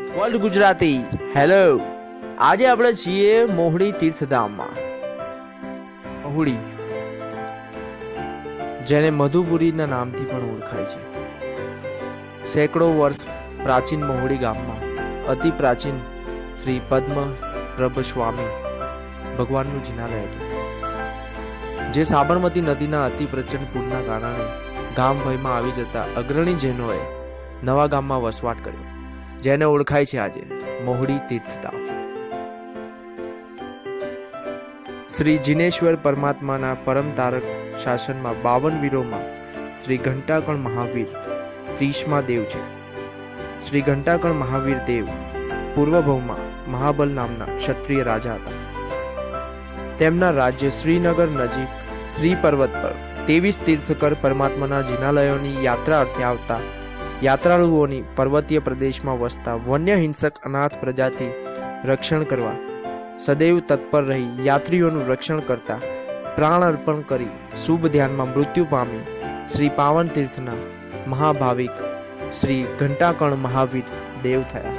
World Gujarati hello. આજે આપણે છીએ મોહડી તીર્થધામમાં। મોહડી જેને મધુપુરીના નામથી પણ ઓળખાય છે। સેંકડો વર્ષ પ્રાચીન મોહડી ગામમાં અતિ પ્રાચીન શ્રી પદ્મપ્રભ સ્વામી ભગવાનનું જિનાલય હતું, જે સાબરમતી નદીના અતિ પ્રચંડ પૂરના કારણે ગામ ભયમાં આવી જતા અગ્રણી જૈનોએ નવા ગામમાં વસવાટ કર્યો, જેને ઓળખાય છે આજે મોહડી તીર્થધામ। શ્રી જિનેશ્વર પરમાત્માના પરમ તારક શાસનમાં 52 વીરોમાં શ્રી ઘંટાકર્ણ મહાવીર 30મા દેવ છે। શ્રી ઘંટાકર્ણ મહાવીર દેવ પૂર્વભવમાં મહાબલ નામના ક્ષત્રિય રાજા હતા। તેમના રાજ્ય શ્રીનગર નજીક શ્રી પર્વત પર 23 તીર્થકર પરમાત્માના જિનાલયોની યાત્રા અર્થે આવતા યાત્રાળુઓની પર્વતીય પ્રદેશમાં વસતા વન્ય હિંસક અનાથ પ્રજાથી રક્ષણ કરવા સદૈવ તત્પર રહી યાત્રીઓનું રક્ષણ કરતા પ્રાણ અર્પણ કરી શુભ ધ્યાનમાં મૃત્યુ પામી શ્રી પાવન તીર્થના મહાભાવિક શ્રી ઘંટાકર્ણ મહાવીર દેવ થયા।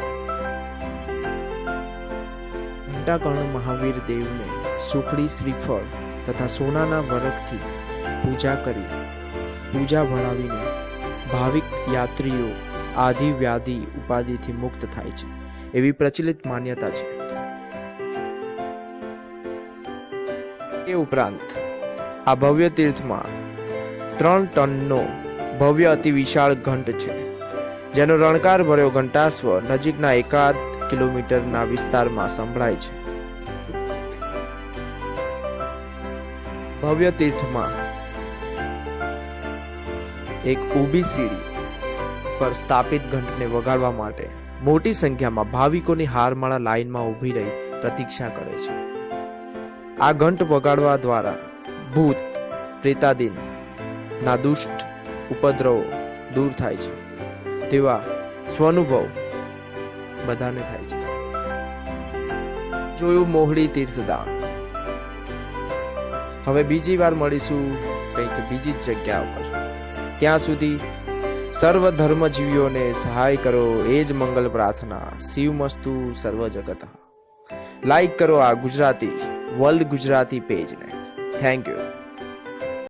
ઘંટાકર્ણ મહાવીર દેવને સુખડી શ્રીફળ તથા સોનાના વરખથી પૂજા કરી પૂજા ભણાવીને ભાવિક યાત્રીઓ આદિ વ્યાધિ ઉપાધિથી મુક્ત થાય છે, એવી પ્રચલિત માન્યતા છે। એ ઉપરાંત આ ભવ્ય તીર્થમાં 3 ટનનો ભવ્ય અતિ વિશાળ ઘંટ છે, જેનો રણકાર ભર્યો ઘંટાસ્વર નજીકના 1 કિલોમીટરના વિસ્તારમાં સંભળાય છે। ભવ્ય તીર્થમાં એક ઊભી સીડી પર સ્થાપિત ઘંટને વગાડવા માટે મોટી સંખ્યામાં ભાવિકોની હારમાળા લાઈનમાં ઊભી રહી પ્રતીક્ષા કરે છે। આ ઘંટ વગાડવા દ્વારા ભૂત પ્રેતાદિન ના દુષ્ટ ઉપદ્રવો દૂર થાય છે, તેવા સ્વઅનુભવ બધાને થાય છે। જોયું મોહડી તીર્થધામ। હવે બીજી વાર મળીશું કંઈક બીજી જ જગ્યા ઉપર। ત્યાં સુધી સર્વ ધર્મજીવીઓને સહાય કરો, એ જ મંગલ પ્રાર્થના। શિવમસ્તુ સર્વ જગત। લાઈક કરો આ ગુજરાતી વર્લ્ડ ગુજરાતી પેજને। Thank you.